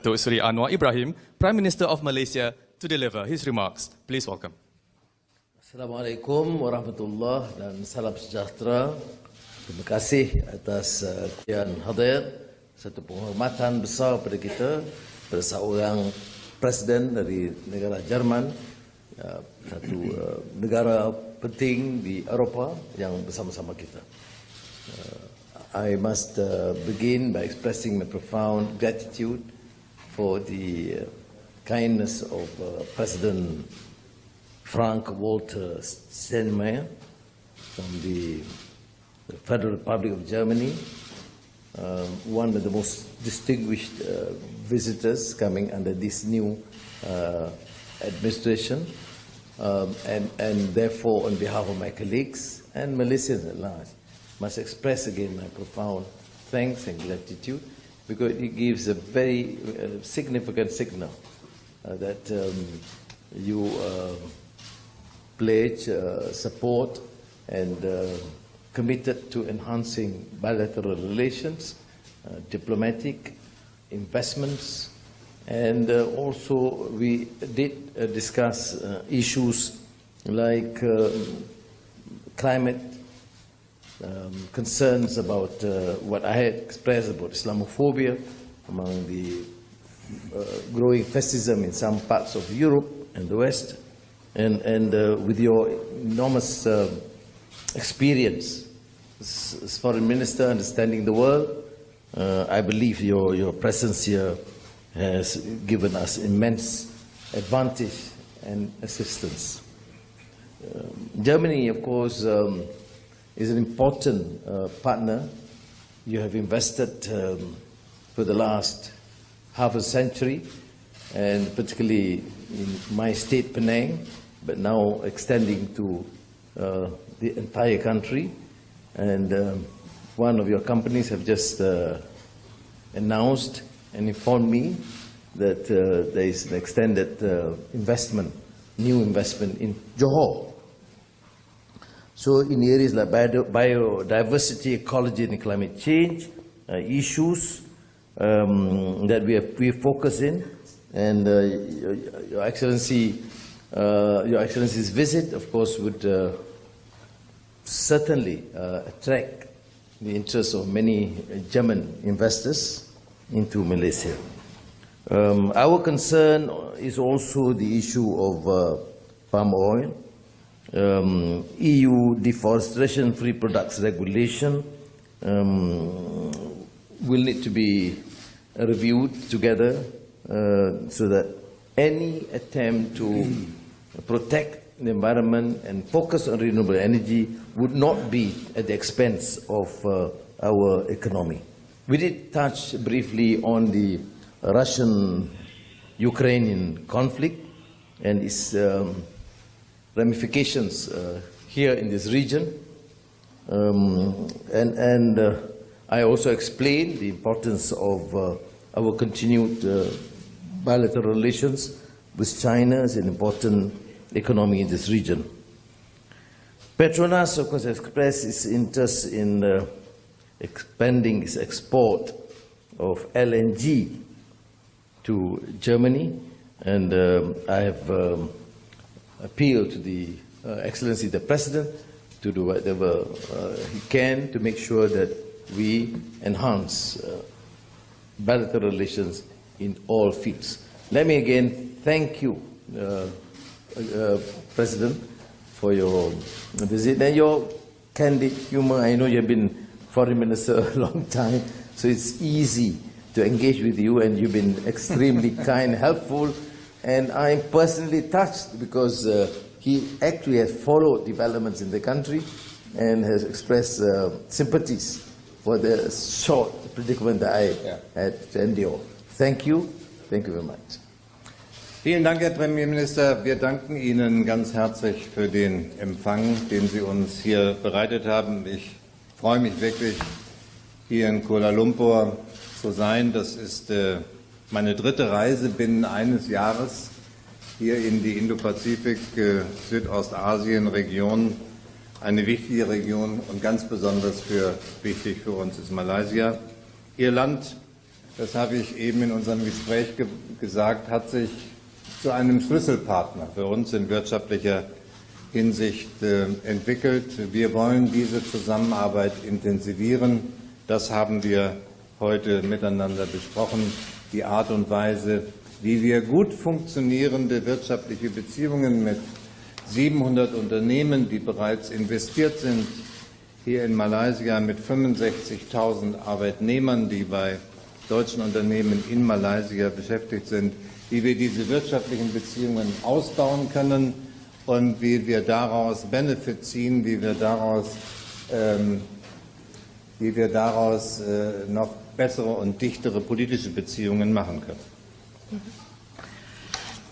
Datuk Seri Anwar Ibrahim, Prime Minister of Malaysia, to deliver his remarks. Please welcome. Assalamualaikum warahmatullahi dan salam sejahtera. Terima kasih atas kehadiran hadir. Satu penghormatan besar pada kita, pada seorang Presiden dari negara Jerman, satu negara penting di Eropah yang bersama-sama kita. I must begin by expressing my profound gratitude for the kindness of President Frank Walter Steinmeier from the Federal Republic of Germany, one of the most distinguished visitors coming under this new administration, and therefore on behalf of my colleagues and Malaysians at large, must express again my profound thanks and gratitude, because it gives a very significant signal that you pledge support and committed to enhancing bilateral relations, diplomatic investments, and also we did discuss issues like climate, concerns about what I had expressed about Islamophobia among the growing fascism in some parts of Europe and the West, and with your enormous experience as foreign minister, understanding the world, I believe your presence here has given us immense advantage and assistance. Germany, of course, is an important partner. You have invested for the last half a century, and particularly in my state, Penang, but now extending to the entire country. And one of your companies have just announced and informed me that there is an extended investment, new investment in Johor. So in areas like biodiversity, ecology and climate change issues that we focus in, and Your Excellency's visit, of course, would certainly attract the interest of many German investors into Malaysia. Our concern is also the issue of palm oil. EU deforestation-free products regulation will need to be reviewed together so that any attempt to protect the environment and focus on renewable energy would not be at the expense of our economy. We did touch briefly on the Russian-Ukrainian conflict and its ramifications here in this region, and I also explained the importance of our continued bilateral relations with China as an important economy in this region. Petronas, of course, expressed its interest in expanding its export of LNG to Germany, and I have appeal to the Excellency the President to do whatever he can to make sure that we enhance bilateral relations in all fields. Let me again thank you, President, for your visit and your candid humor. I know you've been Foreign Minister a long time, so it's easy to engage with you, and you've been extremely kind, helpful. And I'm personally touched because he actually has followed developments in the country and has expressed sympathies for the short predicament that I had to endure. Thank you. Thank you very much. Vielen Dank, Herr Premierminister. Wir danken Ihnen ganz herzlich für den Empfang, den Sie uns hier bereitet haben. Ich freue mich wirklich, hier in Kuala Lumpur zu sein. Das ist meine dritte Reise binnen eines Jahres hier in die Indo-Pazifik-Südostasien-Region. Eine wichtige Region und ganz besonders wichtig für uns ist Malaysia. Ihr Land das habe ich eben in unserem Gespräch gesagt, hat sich zu einem Schlüsselpartner für uns in wirtschaftlicher Hinsicht entwickelt. Wir wollen diese Zusammenarbeit intensivieren. Das haben wir heute miteinander besprochen. Die Art und Weise, wie wir gut funktionierende wirtschaftliche Beziehungen mit 700 Unternehmen, die bereits investiert sind, hier in Malaysia mit 65.000 Arbeitnehmern, die bei deutschen Unternehmen in Malaysia beschäftigt sind, wie wir diese wirtschaftlichen Beziehungen ausbauen können und wie wir daraus Benefit ziehen, wie wir daraus noch bessere und dichtere politische Beziehungen machen können.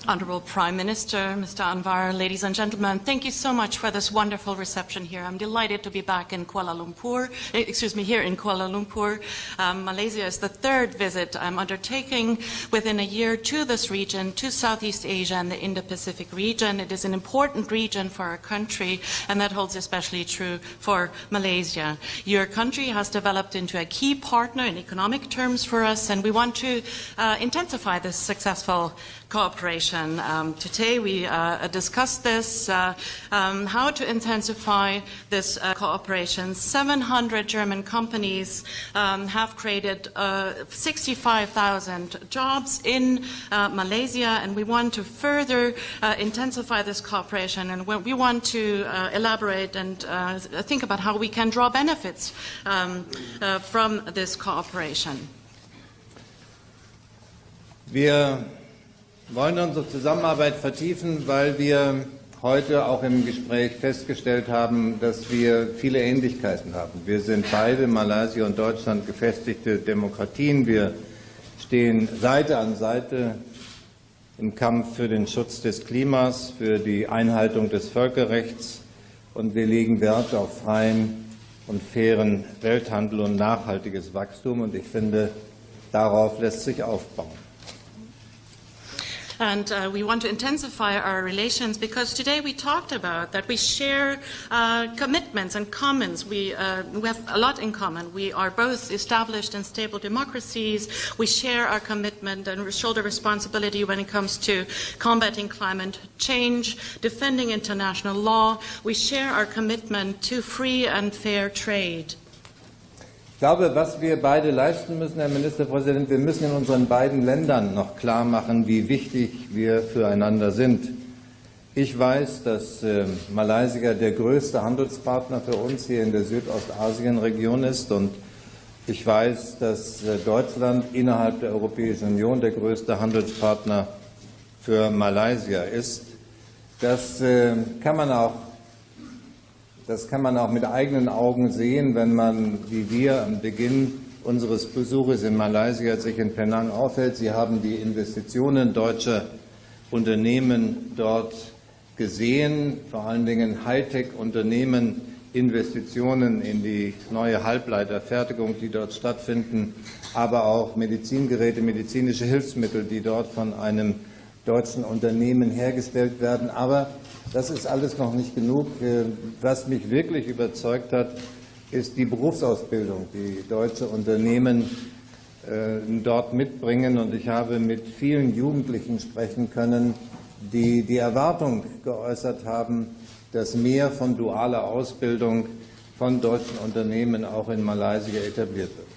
Honorable Prime Minister, Mr. Anwar, ladies and gentlemen, thank you so much for this wonderful reception here. I'm delighted to be back in Kuala Lumpur, here in Kuala Lumpur. Malaysia is the third visit I'm undertaking within a year to this region, to Southeast Asia and the Indo-Pacific region. It is an important region for our country, and that holds especially true for Malaysia. Your country has developed into a key partner in economic terms for us, and we want to intensify this successful cooperation. Today we discussed this, how to intensify this cooperation. 700 German companies have created 65,000 jobs in Malaysia, and we want to further intensify this cooperation, and we want to elaborate and think about how we can draw benefits from this cooperation. Wir wollen unsere Zusammenarbeit vertiefen, weil wir heute auch im Gespräch festgestellt haben, dass wir viele Ähnlichkeiten haben. Wir sind beide, Malaysia und Deutschland, gefestigte Demokratien. Wir stehen Seite an Seite im Kampf für den Schutz des Klimas, für die Einhaltung des Völkerrechts, und wir legen Wert auf freien und fairen Welthandel und nachhaltiges Wachstum. Und ich finde, darauf lässt sich aufbauen. And we want to intensify our relations because today we talked about that we share commitments and commons. We have a lot in common. We are both established and stable democracies. We share our commitment and shoulder responsibility when it comes to combating climate change, defending international law. We share our commitment to free and fair trade. Ich glaube, was wir beide leisten müssen, Herr Ministerpräsident, wir müssen in unseren beiden Ländern noch klar machen, wie wichtig wir füreinander sind. Ich weiß, dass Malaysia der größte Handelspartner für uns hier in der Südostasien-Region ist, und ich weiß, dass Deutschland innerhalb der Europäischen Union der größte Handelspartner für Malaysia ist. Das kann man auch mit eigenen Augen sehen, wenn man, wie wir, am Beginn unseres Besuches in Malaysia sich in Penang aufhält. Sie haben die Investitionen deutscher Unternehmen dort gesehen, vor allen Dingen Hightech-Unternehmen, Investitionen in die neue Halbleiterfertigung, die dort stattfinden, aber auch Medizingeräte, medizinische Hilfsmittel, die dort von einem deutschen Unternehmen hergestellt werden. Aber das ist alles noch nicht genug. Was mich wirklich überzeugt hat, ist die Berufsausbildung, die deutsche Unternehmen dort mitbringen. Und ich habe mit vielen Jugendlichen sprechen können, die die Erwartung geäußert haben, dass mehr von dualer Ausbildung von deutschen Unternehmen auch in Malaysia etabliert wird.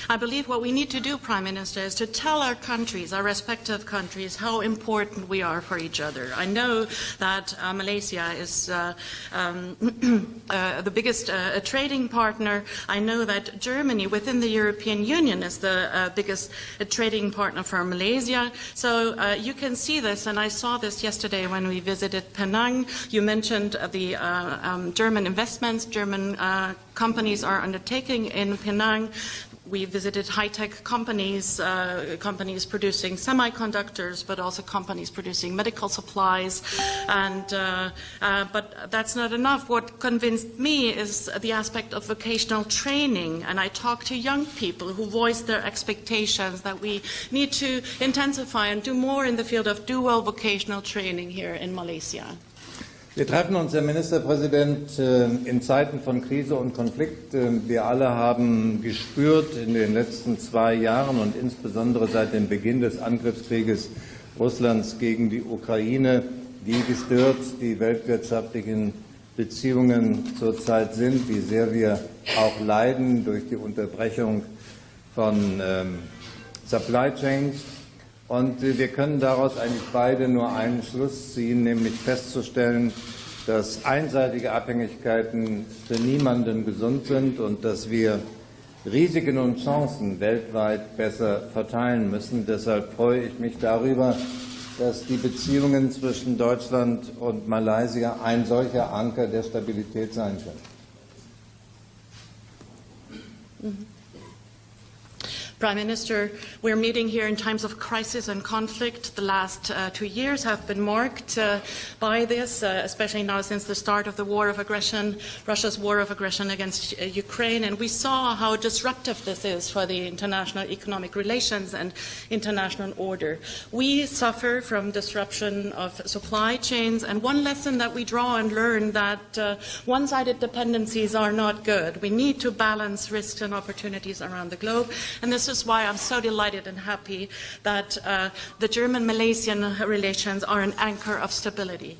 I believe what we need to do, Prime Minister, is to tell our countries, our respective countries, how important we are for each other. I know that Malaysia is the biggest trading partner. I know that Germany within the European Union is the biggest trading partner for Malaysia. So you can see this, and I saw this yesterday when we visited Penang. You mentioned the German investments German companies are undertaking in Penang. We visited high-tech companies, companies producing semiconductors, but also companies producing medical supplies. And but that's not enough. What convinced me is the aspect of vocational training. And I talked to young people who voiced their expectations that we need to intensify and do more in the field of dual vocational training here in Malaysia. Wir treffen uns, Herr Ministerpräsident, in Zeiten von Krise und Konflikt. Wir alle haben gespürt in den letzten 2 Jahren und insbesondere seit dem Beginn des Angriffskrieges Russlands gegen die Ukraine, wie gestört die weltwirtschaftlichen Beziehungen zurzeit sind, wie sehr wir auch leiden durch die Unterbrechung von Supply Chains. Und wir können daraus eigentlich beide nur einen Schluss ziehen, nämlich festzustellen, dass einseitige Abhängigkeiten für niemanden gesund sind und dass wir Risiken und Chancen weltweit besser verteilen müssen. Deshalb freue ich mich darüber, dass die Beziehungen zwischen Deutschland und Malaysia ein solcher Anker der Stabilität sein können. Prime Minister, we're meeting here in times of crisis and conflict. The last 2 years have been marked by this, especially now since the start of the war of aggression, Russia's war of aggression against Ukraine. And we saw how disruptive this is for the international economic relations and international order. We suffer from disruption of supply chains, and one lesson that we draw and learn that one-sided dependencies are not good. We need to balance risks and opportunities around the globe, and this is why I'm so delighted and happy that the German-Malaysian relations are an anchor of stability.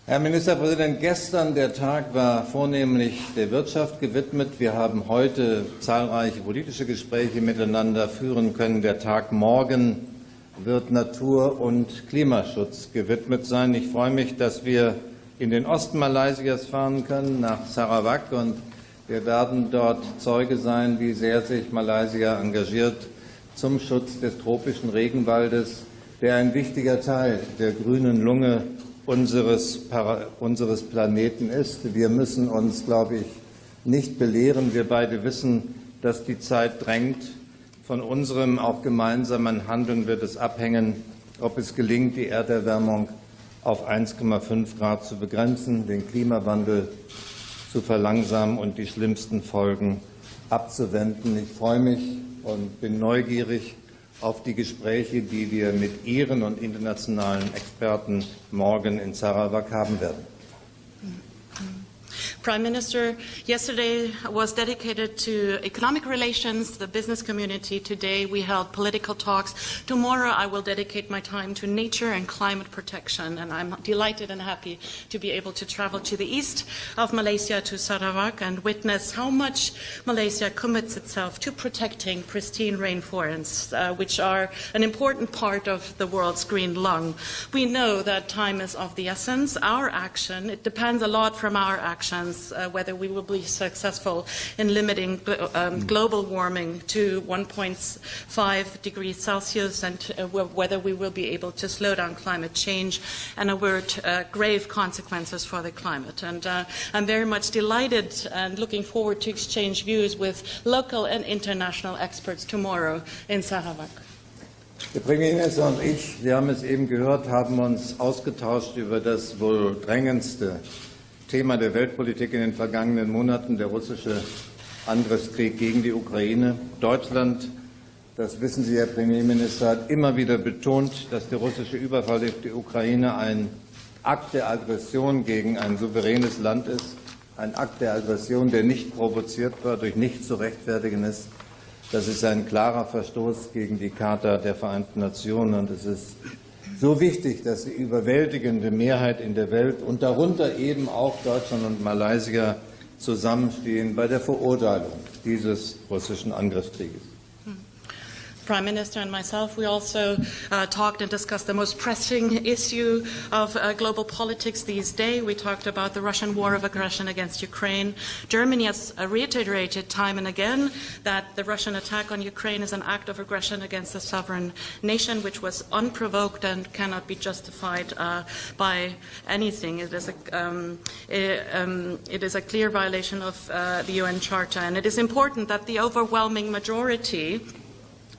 Herr Ministerpräsident, gestern der Tag war vornehmlich der Wirtschaft gewidmet. Wir haben heute zahlreiche politische Gespräche miteinander führen können. Der Tag morgen wird Natur- und Klimaschutz gewidmet sein. Ich freue mich, dass wir in den Osten Malaysias fahren können, nach Sarawak, und wir werden dort Zeuge sein, wie sehr sich Malaysia engagiert zum Schutz des tropischen Regenwaldes, der ein wichtiger Teil der grünen Lunge unseres Planeten ist. Wir müssen uns, glaube ich, nicht belehren. Wir beide wissen, dass die Zeit drängt. Von unserem auch gemeinsamen Handeln wird es abhängen, ob es gelingt, die Erderwärmung auf 1,5 Grad zu begrenzen, den Klimawandel zu verlangsamen und die schlimmsten Folgen abzuwenden. Ich freue mich und bin neugierig auf die Gespräche, die wir mit Ihren und internationalen Experten morgen in Sarawak haben werden. Prime Minister, yesterday was dedicated to economic relations, the business community. Today we held political talks. Tomorrow I will dedicate my time to nature and climate protection. And I'm delighted and happy to be able to travel to the east of Malaysia, to Sarawak, and witness how much Malaysia commits itself to protecting pristine rainforests, which are an important part of the world's green lung. We know that time is of the essence. Our action, it depends a lot from our actions, whether we will be successful in limiting global warming to 1.5 degrees Celsius, and whether we will be able to slow down climate change and avert grave consequences for the climate. And I'm very much delighted and looking forward to exchange views with local and international experts tomorrow in Sarawak. Der Premierminister und ich, Sie haben es eben gehört, haben uns ausgetauscht über das wohl drängendste Thema der Weltpolitik in den vergangenen Monaten, der russische Angriffskrieg gegen die Ukraine. Deutschland, das wissen Sie, Herr Premierminister, hat immer wieder betont, dass der russische Überfall auf die Ukraine ein Akt der Aggression gegen ein souveränes Land ist, ein Akt der Aggression, der nicht provoziert war, durch nichts zu rechtfertigen ist. Das ist ein klarer Verstoß gegen die Charta der Vereinten Nationen, und es ist so wichtig, dass die überwältigende Mehrheit in der Welt und darunter eben auch Deutschland und Malaysia zusammenstehen bei der Verurteilung dieses russischen Angriffskrieges. Prime Minister and myself, we also talked and discussed the most pressing issue of global politics these days. We talked about the Russian war of aggression against Ukraine. Germany has reiterated time and again that the Russian attack on Ukraine is an act of aggression against a sovereign nation, which was unprovoked and cannot be justified by anything. It is a clear violation of the UN Charter, and it is important that the overwhelming majority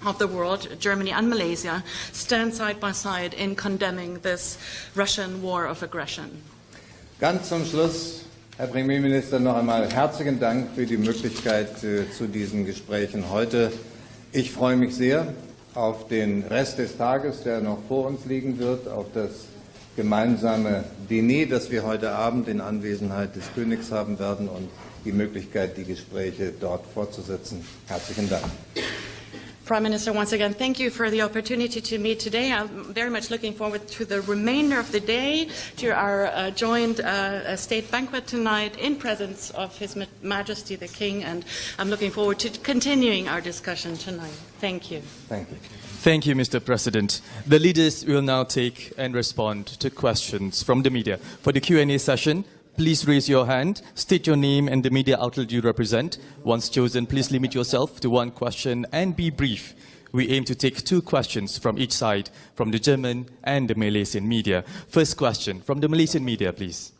of the world, Germany and Malaysia, stand side by side in condemning this Russian war of aggression. Ganz zum Schluss, Herr Premierminister, noch einmal herzlichen Dank für die Möglichkeit zu diesen Gesprächen heute. Ich freue mich sehr auf den Rest des Tages, der noch vor uns liegen wird, auf das gemeinsame Diner, das wir heute Abend in Anwesenheit des Königs haben werden und die Möglichkeit, die Gespräche dort fortzusetzen. Herzlichen Dank. Prime Minister, once again, thank you for the opportunity to meet today. I'm very much looking forward to the remainder of the day, to our joint state banquet tonight in presence of His Majesty the King, and I'm looking forward to continuing our discussion tonight. Thank you. Thank you. Thank you, Mr. President. The leaders will now take and respond to questions from the media. For the Q&A session, please raise your hand, state your name and the media outlet you represent. Once chosen, please limit yourself to one question and be brief. We aim to take 2 questions from each side, from the German and the Malaysian media. First question from the Malaysian media, please.